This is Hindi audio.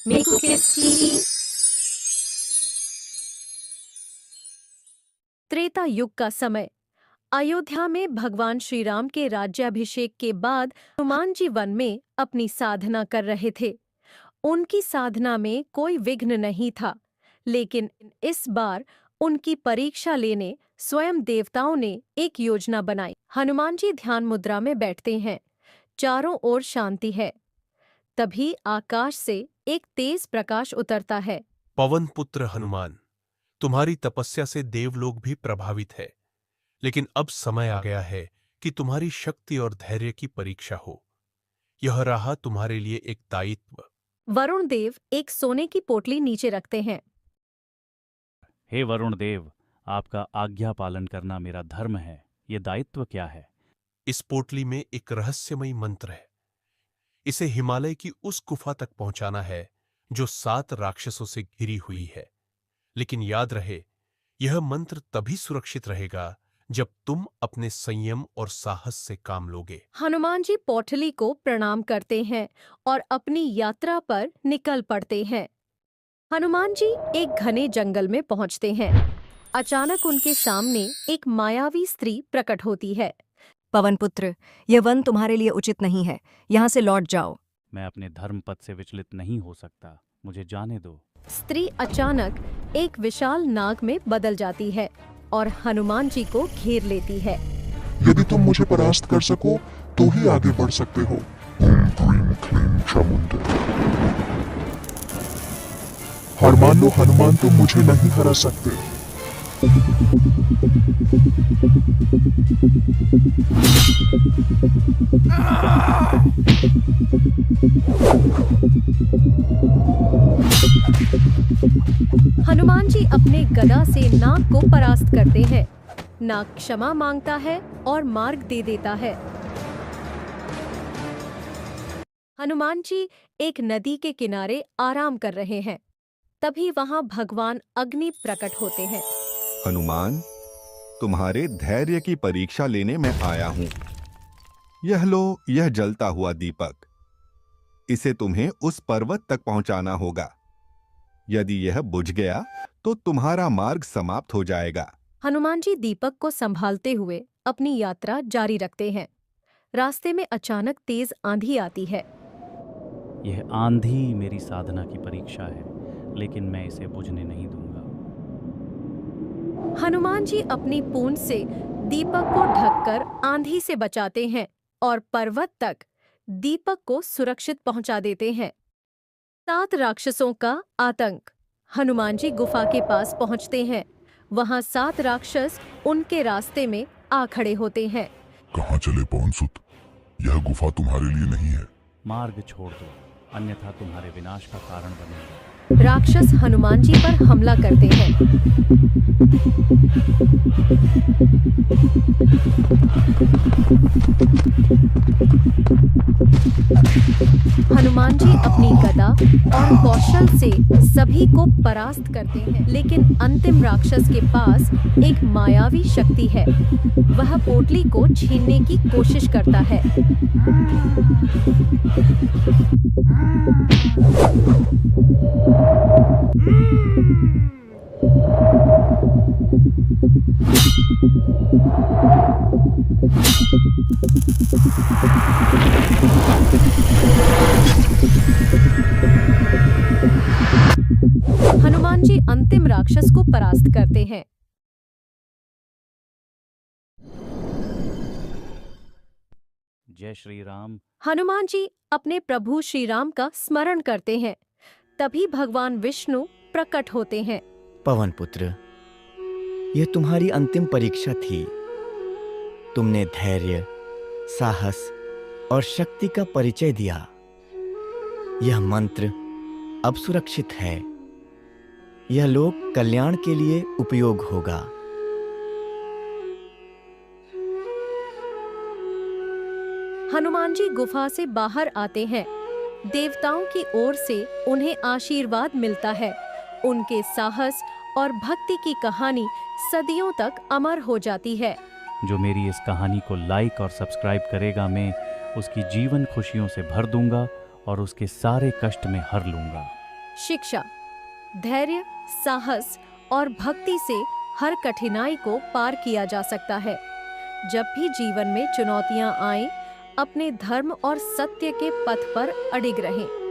मेकू किड्स टीवी। त्रेता युग का समय। अयोध्या में भगवान श्री राम के राज्याभिषेक के बाद हनुमान जी वन में अपनी साधना कर रहे थे। उनकी साधना में कोई विघ्न नहीं था, लेकिन इस बार उनकी परीक्षा लेने स्वयं देवताओं ने एक योजना बनाई। हनुमान जी ध्यान मुद्रा में बैठते हैं, चारों ओर शांति है। तभी आकाश से एक तेज प्रकाश उतरता है। पवन पुत्र हनुमान, तुम्हारी तपस्या से देवलोक भी प्रभावित है, लेकिन अब समय आ गया है कि तुम्हारी शक्ति और धैर्य की परीक्षा हो। यह रहा तुम्हारे लिए एक दायित्व। वरुण देव एक सोने की पोटली नीचे रखते हैं। हे वरुण देव, आपका आज्ञा पालन करना मेरा धर्म है। ये दायित्व क्या है? इस पोटली में एक रहस्यमयी मंत्र है। इसे हिमालय की उस गुफा तक पहुंचाना है जो 7 राक्षसों से घिरी हुई है। लेकिन याद रहे, यह मंत्र तभी सुरक्षित रहेगा जब तुम अपने संयम और साहस से काम लोगे। हनुमान जी पोटली को प्रणाम करते हैं और अपनी यात्रा पर निकल पड़ते हैं। हनुमान जी एक घने जंगल में पहुंचते हैं। अचानक उनके सामने एक मायावी स्त्री प्रकट होती है। पवन पुत्र, यह वन तुम्हारे लिए उचित नहीं है। यहाँ से लौट जाओ। मैं अपने धर्म पथ से विचलित नहीं हो सकता, मुझे जाने दो। स्त्री अचानक एक विशाल नाग में बदल जाती है और हनुमान जी को घेर लेती है। यदि तुम मुझे परास्त कर सको तो ही आगे बढ़ सकते हो। ओम क्लीम क्लीम चामुंडा। हार मान लो हनुमान, तुम मुझे नहीं हरा सकते। हनुमान जी अपने गदा से नाग को परास्त करते हैं। नाग क्षमा मांगता है और मार्ग दे देता है। हनुमान जी एक नदी के किनारे आराम कर रहे हैं। तभी वहां भगवान अग्नि प्रकट होते हैं। हनुमान, तुम्हारे धैर्य की परीक्षा लेने मैं आया हूं। यह लो, यह जलता हुआ दीपक। इसे तुम्हें उस पर्वत तक पहुंचाना होगा। यदि यह बुझ गया तो तुम्हारा मार्ग समाप्त हो जाएगा। हनुमान जी दीपक को संभालते हुए अपनी यात्रा जारी रखते हैं। रास्ते में अचानक तेज आंधी आती है। यह आंधी मेरी साधना की परीक्षा है, लेकिन मैं इसे बुझने नहीं दूंगा। हनुमान जी अपनी पूंछ से दीपक को ढककर आंधी से बचाते हैं और पर्वत तक दीपक को सुरक्षित पहुंचा देते हैं। 7 राक्षसों का आतंक। हनुमान जी गुफा के पास पहुंचते हैं। वहां 7 राक्षस उनके रास्ते में आ खड़े होते हैं। कहाँ चले पवनसुत? यह गुफा तुम्हारे लिए नहीं है। मार्ग छोड़ दो, अन्यथा तुम्हारे विनाश का कारण बनेगा। राक्षस हनुमान जी पर हमला करते हैं। हनुमान जी अपनी गदा और कौशल से सभी को परास्त करते हैं, लेकिन अंतिम राक्षस के पास एक मायावी शक्ति है। वह पोटली को छीनने की कोशिश करता है। हनुमान जी अंतिम राक्षस को परास्त करते हैं। जय श्री राम। हनुमान जी अपने प्रभु श्री राम का स्मरण करते हैं। तभी भगवान विष्णु प्रकट होते हैं। पवन पुत्र, यह तुम्हारी अंतिम परीक्षा थी। तुमने धैर्य, साहस और शक्ति का परिचय दिया। यह मंत्र अब सुरक्षित है। यह लोक कल्याण के लिए उपयोग होगा। हनुमान जी गुफा से बाहर आते हैं। देवताओं की ओर से उन्हें आशीर्वाद मिलता है। उनके साहस और भक्ति की कहानी सदियों तक अमर हो जाती है। जो मेरी इस कहानी को लाइक और सब्सक्राइब करेगा, मैं उसकी जीवन खुशियों से भर दूंगा और उसके सारे कष्ट में हर लूंगा। शिक्षा, धैर्य, साहस और भक्ति से हर कठिनाई को पार किया जा सकता है। जब भी जीवन में चुनौतियां आएं, अपने धर्म और सत्य के पथ पर अडिग रहें।